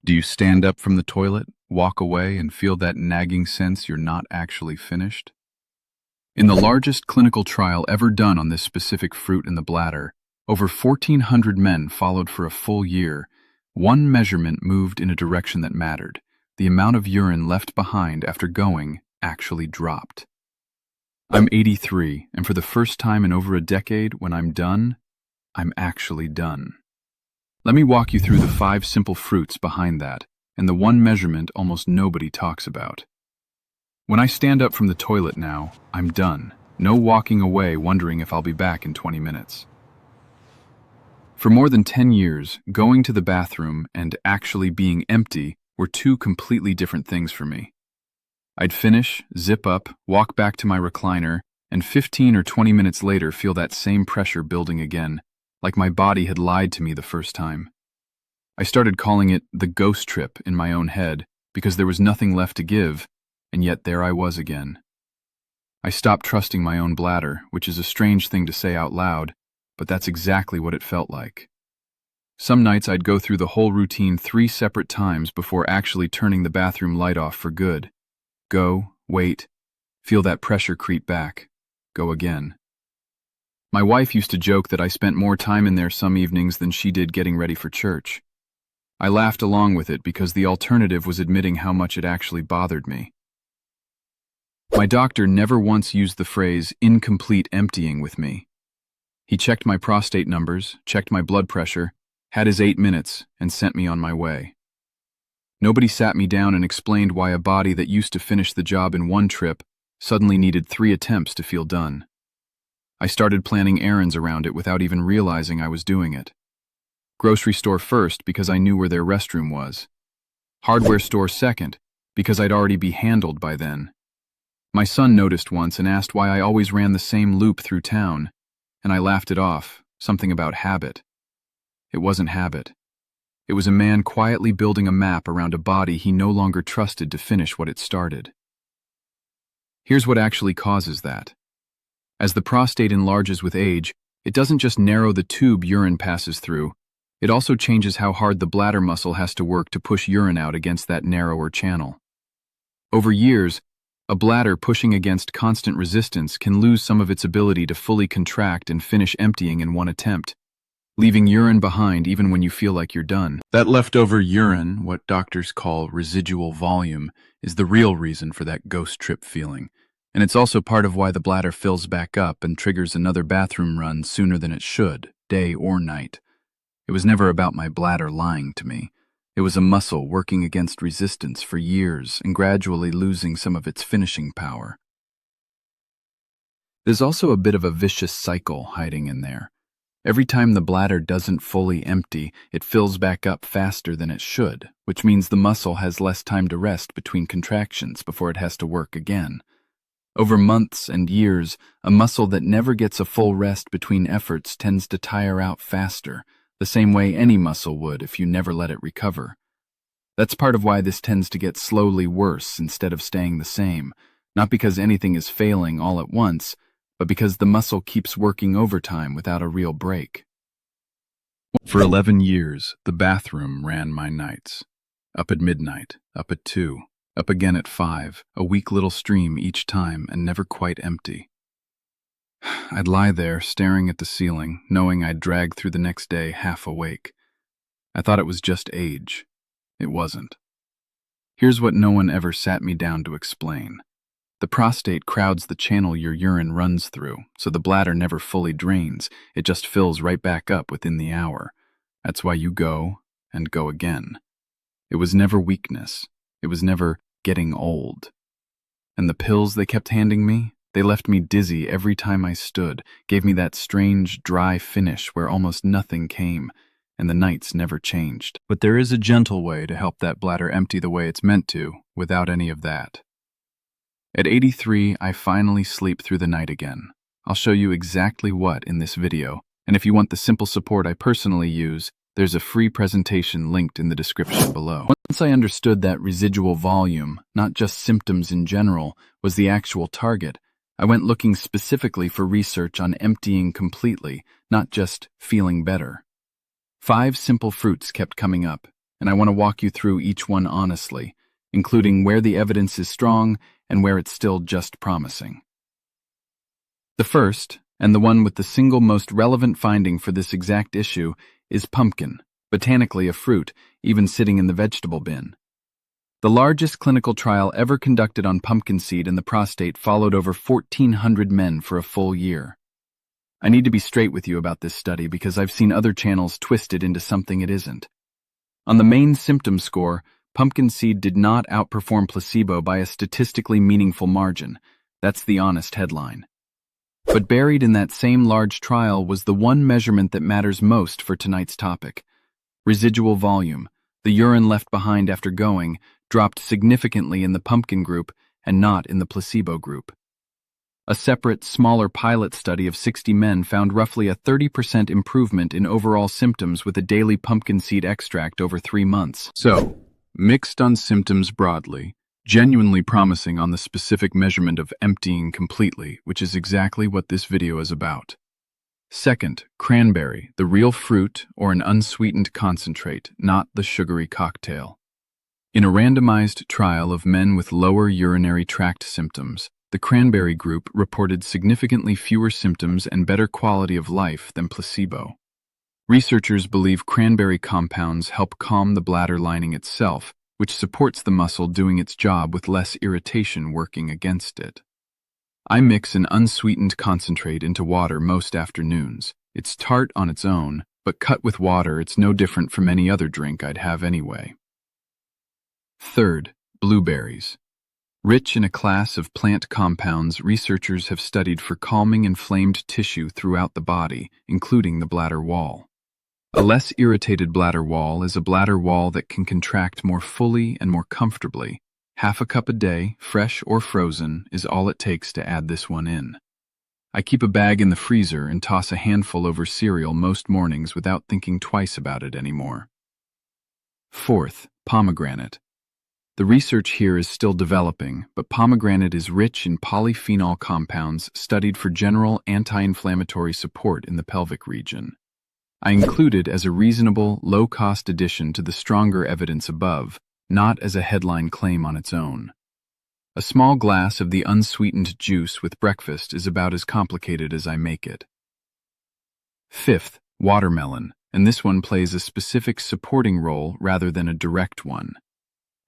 Do you stand up from the toilet, walk away, and feel that nagging sense you're not actually finished? In the largest clinical trial ever done on this specific fruit in the bladder, over 1,400 men followed for a full year. One measurement moved in a direction that mattered. The amount of urine left behind after going actually dropped. I'm 83, and for the first time in over a decade, when I'm done, I'm actually done. Let me walk you through the 5 simple fruits behind that, and the one measurement almost nobody talks about. When I stand up from the toilet now, I'm done. No walking away wondering if I'll be back in 20 minutes. For more than 10 years, going to the bathroom and actually being empty were 2 completely different things for me. I'd finish, zip up, walk back to my recliner, and 15 or 20 minutes later feel that same pressure building again, like my body had lied to me the first time. I started calling it the ghost trip in my own head because there was nothing left to give, and yet there I was again. I stopped trusting my own bladder, which is a strange thing to say out loud, but that's exactly what it felt like. Some nights I'd go through the whole routine 3 separate times before actually turning the bathroom light off for good. Go, wait, feel that pressure creep back, go again. My wife used to joke that I spent more time in there some evenings than she did getting ready for church. I laughed along with it because the alternative was admitting how much it actually bothered me. My doctor never once used the phrase incomplete emptying with me. He checked my prostate numbers, checked my blood pressure, had his 8 minutes, and sent me on my way. Nobody sat me down and explained why a body that used to finish the job in 1 trip suddenly needed 3 attempts to feel done. I started planning errands around it without even realizing I was doing it. Grocery store first because I knew where their restroom was. Hardware store second because I'd already be handled by then. My son noticed once and asked why I always ran the same loop through town, and I laughed it off, something about habit. It wasn't habit. It was a man quietly building a map around a body he no longer trusted to finish what it started. Here's what actually causes that. As the prostate enlarges with age, it doesn't just narrow the tube urine passes through, it also changes how hard the bladder muscle has to work to push urine out against that narrower channel. Over years, a bladder pushing against constant resistance can lose some of its ability to fully contract and finish emptying in 1 attempt, leaving urine behind even when you feel like you're done. That leftover urine, what doctors call residual volume, is the real reason for that ghost trip feeling. And it's also part of why the bladder fills back up and triggers another bathroom run sooner than it should, day or night. It was never about my bladder lying to me. It was a muscle working against resistance for years and gradually losing some of its finishing power. There's also a bit of a vicious cycle hiding in there. Every time the bladder doesn't fully empty, it fills back up faster than it should, which means the muscle has less time to rest between contractions before it has to work again. Over months and years, a muscle that never gets a full rest between efforts tends to tire out faster, the same way any muscle would if you never let it recover. That's part of why this tends to get slowly worse instead of staying the same, not because anything is failing all at once, but because the muscle keeps working overtime without a real break. For 11 years, the bathroom ran my nights. Up at midnight, up at 2, up again at 5, a weak little stream each time and never quite empty. I'd lie there staring at the ceiling, knowing I'd drag through the next day half awake. I thought it was just age. It wasn't. Here's what no one ever sat me down to explain. The prostate crowds the channel your urine runs through, so the bladder never fully drains, it just fills right back up within the hour. That's why you go and go again. It was never weakness. It was never getting old. And the pills they kept handing me, they left me dizzy every time I stood, gave me that strange, dry finish where almost nothing came, and the nights never changed. But there is a gentle way to help that bladder empty the way it's meant to, without any of that. At 83, I finally sleep through the night again. I'll show you exactly what in this video, and if you want the simple support I personally use, there's a free presentation linked in the description below. Once I understood that residual volume, not just symptoms in general, was the actual target, I went looking specifically for research on emptying completely, not just feeling better. 5 simple fruits kept coming up, and I want to walk you through each one honestly, including where the evidence is strong and where it's still just promising. The first, and the one with the single most relevant finding for this exact issue, is pumpkin, botanically a fruit, even sitting in the vegetable bin. The largest clinical trial ever conducted on pumpkin seed in the prostate followed over 1,400 men for a full year. I need to be straight with you about this study because I've seen other channels twist it into something it isn't. On the main symptom score, pumpkin seed did not outperform placebo by a statistically meaningful margin. That's the honest headline. But buried in that same large trial was the one measurement that matters most for tonight's topic. Residual volume, the urine left behind after going, dropped significantly in the pumpkin group and not in the placebo group. A separate, smaller pilot study of 60 men found roughly a 30% improvement in overall symptoms with a daily pumpkin seed extract over 3 months. So, mixed on symptoms broadly, genuinely promising on the specific measurement of emptying completely, which is exactly what this video is about. Second, cranberry, the real fruit or an unsweetened concentrate, not the sugary cocktail. In a randomized trial of men with lower urinary tract symptoms, the cranberry group reported significantly fewer symptoms and better quality of life than placebo. Researchers believe cranberry compounds help calm the bladder lining itself, which supports the muscle doing its job with less irritation working against it. I mix an unsweetened concentrate into water most afternoons. It's tart on its own, but cut with water it's no different from any other drink I'd have anyway. Third, blueberries. Rich in a class of plant compounds researchers have studied for calming inflamed tissue throughout the body, including the bladder wall. A less irritated bladder wall is a bladder wall that can contract more fully and more comfortably. Half a cup a day, fresh or frozen, is all it takes to add this one in. I keep a bag in the freezer and toss a handful over cereal most mornings without thinking twice about it anymore. Fourth, pomegranate. The research here is still developing, but pomegranate is rich in polyphenol compounds studied for general anti-inflammatory support in the pelvic region. I include it as a reasonable, low-cost addition to the stronger evidence above, not as a headline claim on its own. A small glass of the unsweetened juice with breakfast is about as complicated as I make it. Fifth, watermelon, and this one plays a specific supporting role rather than a direct one.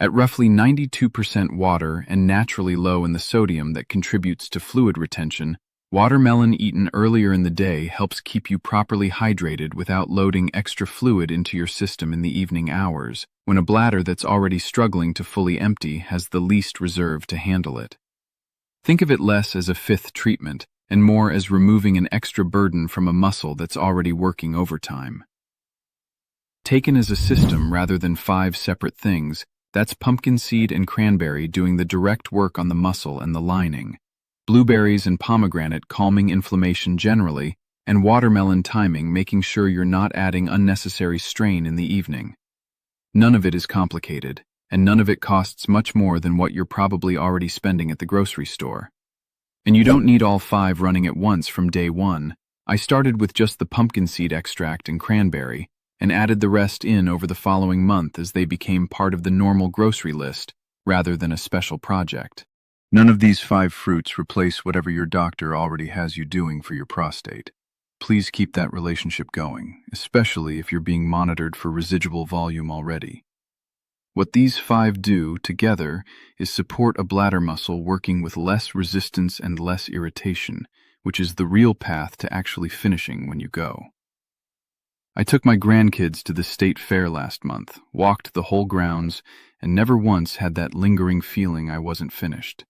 At roughly 92% water and naturally low in the sodium that contributes to fluid retention, watermelon eaten earlier in the day helps keep you properly hydrated without loading extra fluid into your system in the evening hours, when a bladder that's already struggling to fully empty has the least reserve to handle it. Think of it less as a fifth treatment and more as removing an extra burden from a muscle that's already working overtime. Taken as a system rather than 5 separate things, that's pumpkin seed and cranberry doing the direct work on the muscle and the lining, blueberries and pomegranate calming inflammation generally, and watermelon timing making sure you're not adding unnecessary strain in the evening. None of it is complicated, and none of it costs much more than what you're probably already spending at the grocery store. And you don't need all 5 running at once from day one. I started with just the pumpkin seed extract and cranberry, and added the rest in over the following month as they became part of the normal grocery list, rather than a special project. None of these 5 fruits replace whatever your doctor already has you doing for your prostate. Please keep that relationship going, especially if you're being monitored for residual volume already. What these 5 do together is support a bladder muscle working with less resistance and less irritation, which is the real path to actually finishing when you go. I took my grandkids to the state fair last month, walked the whole grounds, and never once had that lingering feeling I wasn't finished.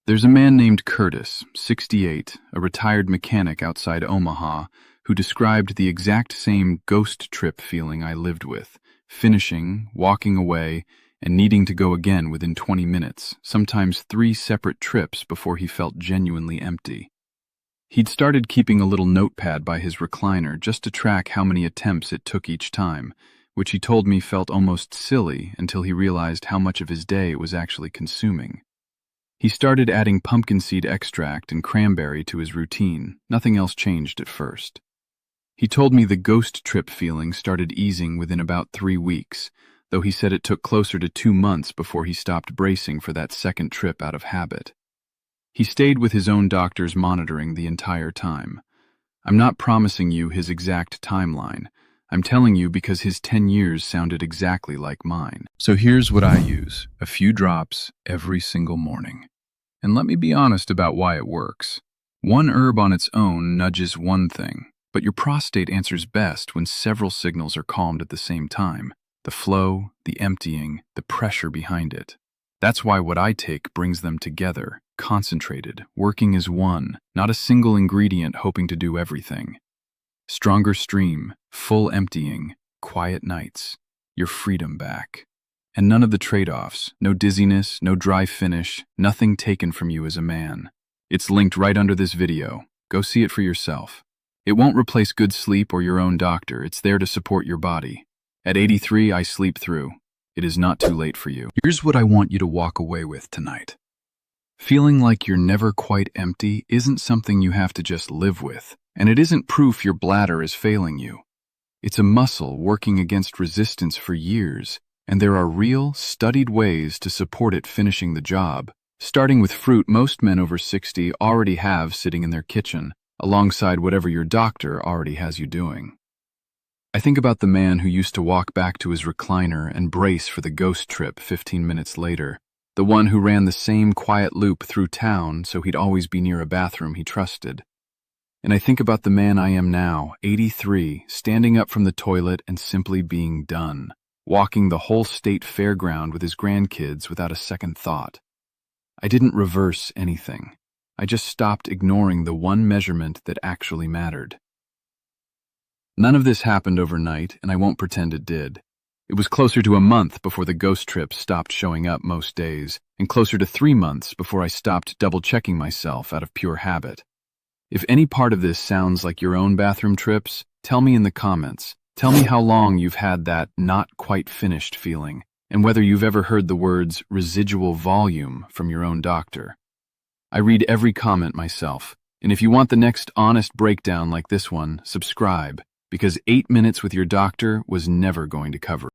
There's a man named Curtis, 68, a retired mechanic outside Omaha, who described the exact same ghost trip feeling I lived with, finishing, walking away, and needing to go again within 20 minutes, sometimes 3 separate trips before he felt genuinely empty. He'd started keeping a little notepad by his recliner just to track how many attempts it took each time, which he told me felt almost silly until he realized how much of his day it was actually consuming. He started adding pumpkin seed extract and cranberry to his routine. Nothing else changed at first. He told me the ghost trip feeling started easing within about 3 weeks, though he said it took closer to 2 months before he stopped bracing for that second trip out of habit. He stayed with his own doctors monitoring the entire time. I'm not promising you his exact timeline. I'm telling you because his 10 years sounded exactly like mine. So here's what I use: a few drops every single morning. And let me be honest about why it works. One herb on its own nudges one thing, but your prostate answers best when several signals are calmed at the same time: the flow, the emptying, the pressure behind it. That's why what I take brings them together, concentrated, working as one, not a single ingredient hoping to do everything. Stronger stream, full emptying, quiet nights, your freedom back. And none of the trade-offs, no dizziness, no dry finish, nothing taken from you as a man. It's linked right under this video. Go see it for yourself. It won't replace good sleep or your own doctor. It's there to support your body. At 83, I sleep through. It is not too late for you. Here's what I want you to walk away with tonight. Feeling like you're never quite empty isn't something you have to just live with, and it isn't proof your bladder is failing you. It's a muscle working against resistance for years, and there are real, studied ways to support it finishing the job. Starting with fruit most men over 60 already have sitting in their kitchen, alongside whatever your doctor already has you doing. I think about the man who used to walk back to his recliner and brace for the ghost trip 15 minutes later, the one who ran the same quiet loop through town so he'd always be near a bathroom he trusted. And I think about the man I am now, 83, standing up from the toilet and simply being done, walking the whole state fairground with his grandkids without a second thought. I didn't reverse anything. I just stopped ignoring the one measurement that actually mattered. None of this happened overnight, and I won't pretend it did. It was closer to a month before the ghost trips stopped showing up most days, and closer to 3 months before I stopped double-checking myself out of pure habit. If any part of this sounds like your own bathroom trips, tell me in the comments. Tell me how long you've had that not quite finished feeling, and whether you've ever heard the words residual volume from your own doctor. I read every comment myself, and if you want the next honest breakdown like this one, subscribe, because 8 minutes with your doctor was never going to cover it.